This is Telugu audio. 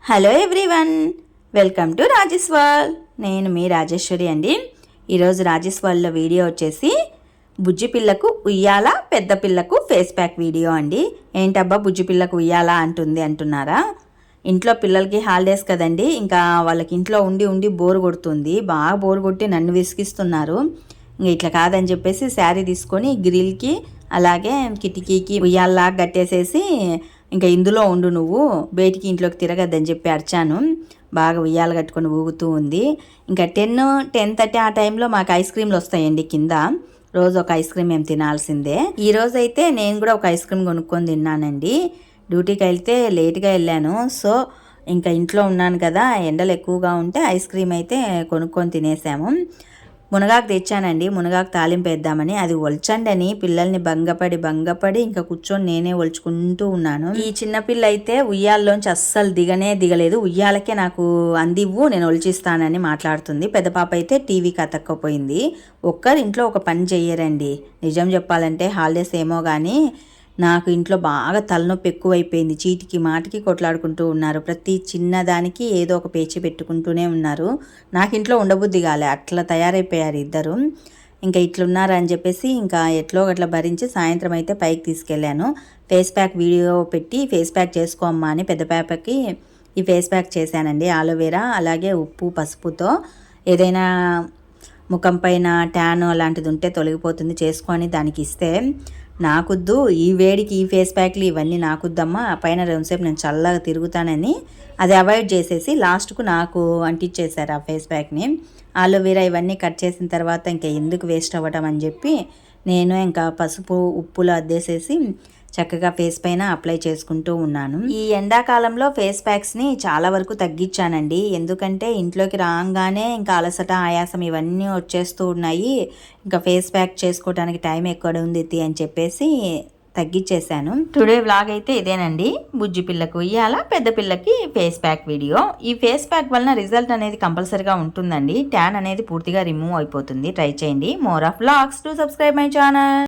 Hello everyone, welcome to Rajeshwar. నేను మీ రాజేశ్వరి అండి. ఈరోజు రాజేశ్వర్లో వీడియో వచ్చేసి బుజ్జి పిల్లకు ఉయ్యాల, పెద్ద పిల్లకు ఫేస్ ప్యాక్ వీడియో అండి. ఏంటబ్బా బుజ్జి పిల్లకు ఉయ్యాల అంటున్నారా? ఇంట్లో పిల్లలకి హాలిడేస్ కదండి, ఇంకా వాళ్ళకి ఇంట్లో ఉండి ఉండి బోరు కొడుతుంది. బాగా బోరు కొట్టి నన్ను విసిగిస్తున్నారు. ఇంక ఇట్లా కాదని చెప్పేసి శారీ తీసుకొని గ్రిల్కి అలాగే కిటికీకి ఉయ్యాల్లాగా కట్టేసేసి ఇంకా ఇందులో ఉండు, నువ్వు బయటికి ఇంట్లోకి తిరగద్దని చెప్పి అరిచాను. బాగా ఉయ్యాలు కట్టుకొని ఊగుతూ ఉంది. ఇంకా 10:30 ఆ టైంలో మాకు ఐస్ క్రీమ్లు వస్తాయండి కింద. రోజు ఒక ఐస్ క్రీమ్ మేము తినాల్సిందే. ఈ రోజు అయితే నేను కూడా ఒక ఐస్ క్రీమ్ కొనుక్కొని తిన్నానండి. డ్యూటీకి వెళ్తే లేట్గా వెళ్ళాను. సో ఇంకా ఇంట్లో ఉన్నాను కదా, ఎండలు ఎక్కువగా ఉంటే ఐస్ క్రీమ్ అయితే కొనుక్కొని తినేసాము. మునగాకు తెచ్చానండి, మునగాకు తాలింపు వేద్దామని. అది ఒల్చండి అని పిల్లల్ని బంగపడి ఇంకా కూర్చొని నేనే ఒలుచుకుంటూ ఉన్నాను. ఈ చిన్నపిల్ల అయితే ఉయ్యాల్లోంచి అస్సలు దిగలేదు. ఉయ్యాలకే నాకు అందివ్వు, నేను ఒలిచిస్తానని మాట్లాడుతుంది. పెద్ద పాప అయితే టీవీకి అతక్కపోయింది. ఒక్కరు ఇంట్లో ఒక పని చెయ్యరండి. నిజం చెప్పాలంటే హాలిడేస్ ఏమో కానీ నాకు ఇంట్లో బాగా తలనొప్పి ఎక్కువైపోయింది. చీటికి మాటికి కొట్లాడుకుంటూ ఉన్నారు. ప్రతి చిన్నదానికి ఏదో ఒక పేచి పెట్టుకుంటూనే ఉన్నారు. నాకు ఇంట్లో ఉండబుద్ధి కాలే, అట్లా తయారైపోయారు ఇద్దరు. ఇంకా ఇట్లున్నారు అని చెప్పేసి ఇంకా ఎట్లో అట్లా భరించి సాయంత్రం అయితే పైకి తీసుకెళ్ళాను. ఫేస్ ప్యాక్ వీడియో పెట్టి ఫేస్ ప్యాక్ చేసుకోమ్మా అని పెద్ద పాపకి ఈ ఫేస్ ప్యాక్ చేశానండి. ఆలోవేరా అలాగే ఉప్పు పసుపుతో. ఏదైనా ముఖం పైన ట్యాన్ అలాంటిది ఉంటే తొలగిపోతుంది, చేసుకొని దానికి ఇస్తే. నాకొద్దు ఈ వేడికి ఈ ఫేస్ ప్యాక్లు ఇవన్నీ నాకొద్దమ్మా, పైన రెండుసేపు నేను చల్లగా తిరుగుతానని అది అవాయిడ్ చేసేసి లాస్ట్కు నాకు అంటించేశారు ఆ ఫేస్ ప్యాక్ని. ఆలోవేరా ఇవన్నీ కట్ చేసిన తర్వాత ఇంకా ఎందుకు వేస్ట్ అవ్వడం అని చెప్పి నేను ఇంకా పసుపు ఉప్పులు అద్దేసేసి చక్కగా ఫేస్ పైన అప్లై చేసుకుంటూ ఉన్నాను. ఈ ఎండాకాలంలో ఫేస్ ప్యాక్స్ని చాలా వరకు తగ్గించానండి. ఎందుకంటే ఇంట్లోకి రాగానే ఇంకా అలసట ఆయాసం ఇవన్నీ వచ్చేస్తూ ఉన్నాయి. ఇంకా ఫేస్ ప్యాక్ చేసుకోవడానికి టైం ఎక్కడ ఉంది అని చెప్పేసి తగ్గించేశాను. టుడే వ్లాగ్ అయితే ఇదేనండి. బుజ్జి పిల్లకు ఇయ్యాల, పెద్ద పిల్లకి ఫేస్ ప్యాక్ వీడియో. ఈ ఫేస్ ప్యాక్ వలన రిజల్ట్ అనేది కంపల్సరీగా ఉంటుందండి. ట్యాన్ అనేది పూర్తిగా రిమూవ్ అయిపోతుంది. ట్రై చేయండి. More of vlogs to subscribe my channel.